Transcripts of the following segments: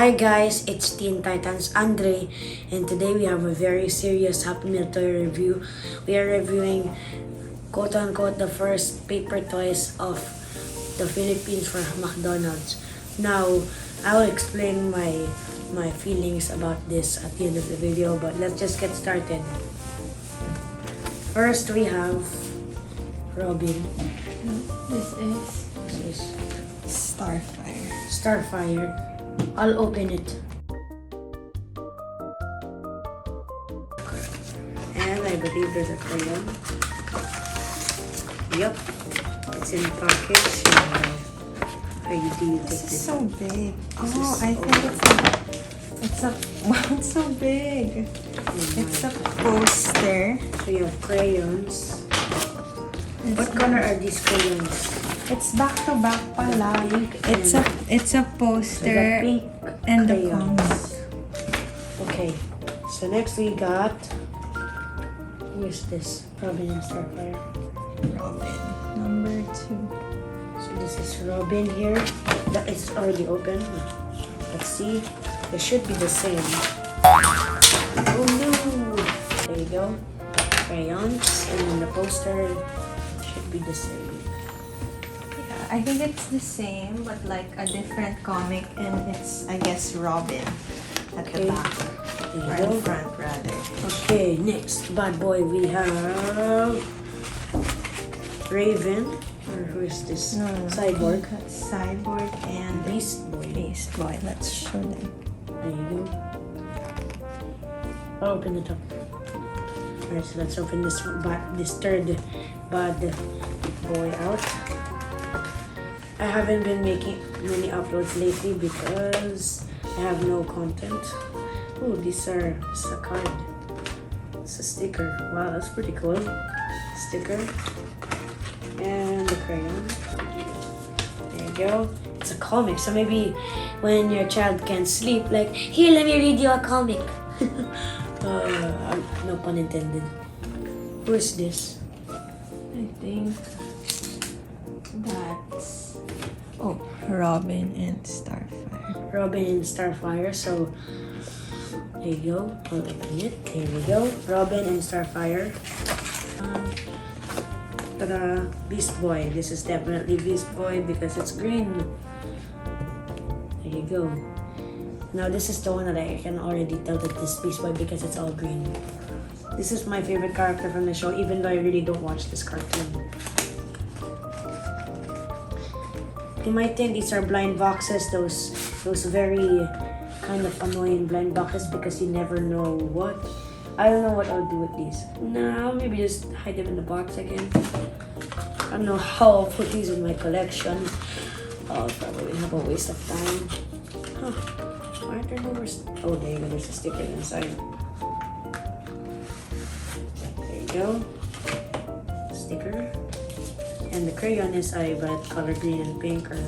Hi guys, it's Teen Titans Andre, and today we have a very serious Happy Meal Toy review. We are reviewing quote-unquote the first paper toys of the Philippines for McDonald's. Now, I will explain my feelings about this at the end of the video, but let's just get started. First, we have Robin. This is Starfire. I'll open it. And I believe there's a crayon. Yup. It's in the package. How do you take This this? is so big. Oh, I think it's a wow, it's so big. It's a poster. So you have crayons. What color are these crayons? It's back to back pala. Pink It's a So poster the pink and the crayons. comics. Okay. So next we got, who is this? Robin and Starfire. Robin number 2. So this is Robin here. That is already open. Let's see. They should be the same. Oh no! There you go. Crayons. And then the poster should be the same. I think it's the same, but like a different comic, and it's, I guess, Robin at the back. There Or you go. in front, rather. Okay, next bad boy we have Raven. Or who is this? No. Cyborg. Cyborg and Beast Boy. Beast Boy. Let's show them. There you go. I'll open it up. Alright, so let's open this third bad boy out. I haven't been making many uploads lately because I have no content. Oh, it's a card. It's a sticker. Wow, that's pretty cool. Sticker. And the crayon. There you go. It's a comic, so maybe when your child can't sleep, like, here, let me read you a comic. No pun intended. Who is this? I think that's Robin and Starfire. Robin and Starfire. So there you go. I'll open it. There we go. Robin and Starfire. Ta-da! Beast Boy. This is definitely Beast Boy because it's green. There you go. Now this is the one that I can already tell that this Beast Boy because it's all green. This is my favorite character from the show, even though I really don't watch this cartoon. You might think these are blind boxes, those very kind of annoying blind boxes because you never know what. I don't know what I'll do with these. No, maybe just hide them in the box again. I don't know how I'll put these in my collection. I'll probably have a waste of time. Huh. Why aren't there no more? Oh, there you go. There's a sticker inside. There you go. Sticker. And the crayon is either color green and pink or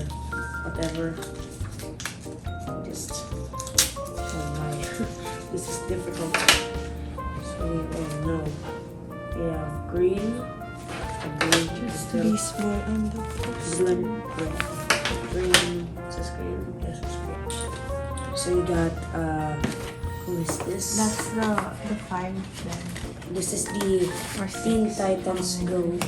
whatever. Just, oh my, this is difficult. So, oh no. We have green. Beast Boy and the poster. Green. This is green. This is green. So you got, who is this? That's the 5 then. This is the Or Teen 6. Titans Go.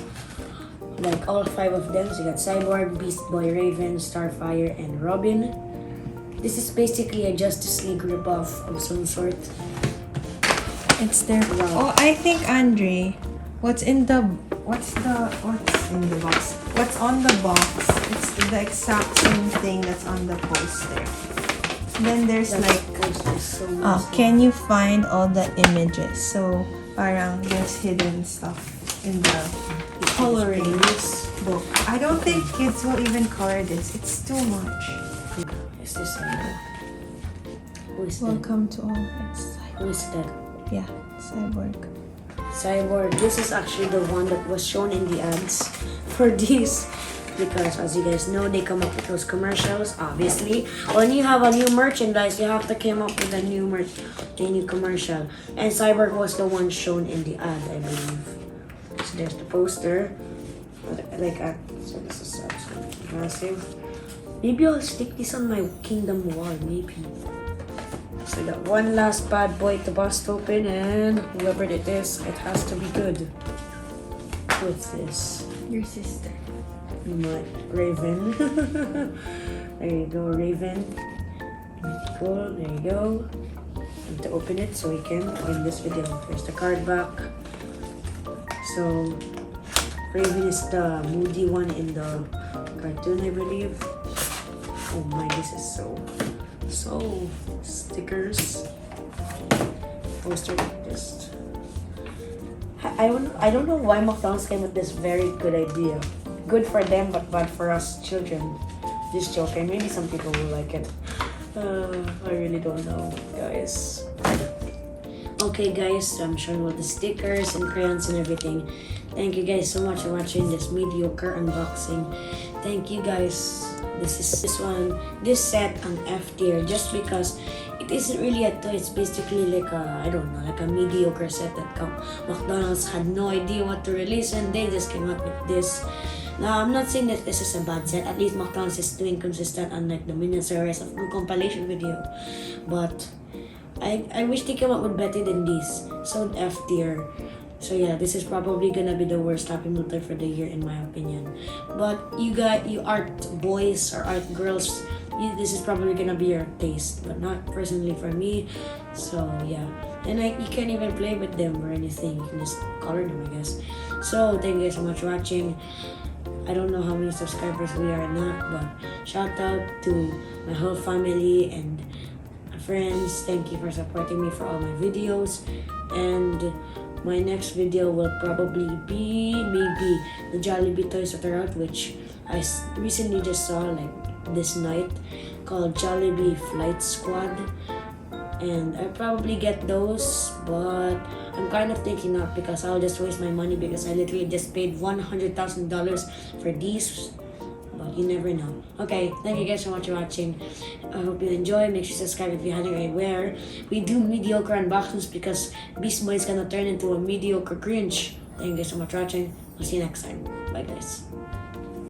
Like all 5 of them. So you got Cyborg, Beast Boy, Raven, Starfire, and Robin. This is basically a Justice League ripoff of some sort. It's their. Wow. Oh, I think Andre. What's in the box? What's on the box? It's the exact same thing that's on the poster. Then there's can you find all the images? So parang there's hidden stuff in the coloring book. I don't think kids will even color this. It's too much. Is this who is that? Welcome to all. It's Who is that? yeah, Cyborg. Cyborg. This is actually the one that was shown in the ads for these. Because as you guys know, they come up with those commercials. Obviously, when you have a new merchandise, you have to come up with a new commercial. And Cyborg was the one shown in the ad, I believe. So there's the poster. So this is massive. Maybe I'll stick this on my kingdom wall. Maybe. So that one last bad boy to bust open, and whoever it is, it has to be good. What's this? Your sister. My Raven. There you go, Raven. Cool, there you go. And to open it so we can end this video. Here's the card back. So Raven is the moody one in the cartoon, I believe. Oh my, this is so stickers. Poster this. I don't know why McDonald's came with this very good idea. Good for them, but bad for us children. This joke, and maybe some people will like it. I really don't know, guys. Okay, guys, I'm showing all the stickers and crayons and everything. Thank you guys so much for watching this mediocre unboxing. Thank you guys. This set on F tier just because it isn't really a toy. It's basically like a mediocre set that McDonald's had no idea what to release and they just came up with this. Now, I'm not saying that this is a bad set. At least McDonald's is doing consistent, unlike the miniseries of compilation video. But I wish they came up with better than this. So F tier. So yeah, this is probably gonna be the worst Happy Meal Toy for the year in my opinion. But you art boys or art girls, this is probably gonna be your taste, but not personally for me. So yeah, and you can't even play with them or anything. You can just color them, I guess. So thank you guys so much for watching. I don't know how many subscribers we are not, but shout out to my whole family and my friends. Thank you for supporting me for all my videos. And my next video will probably be maybe the Jollibee toys that are out, which I recently just saw like this night, called Jollibee Flight Squad. And I probably get those, but I'm kind of thinking not, because I'll just waste my money, because I literally just paid $100,000 for these. But you never know. Okay, thank you guys so much for watching. I hope you enjoy. Make sure to subscribe if you haven't already. Where we do mediocre unboxings, because Beast Boy is gonna turn into a mediocre cringe. Thank you guys so much for watching. I'll see you next time. Bye guys.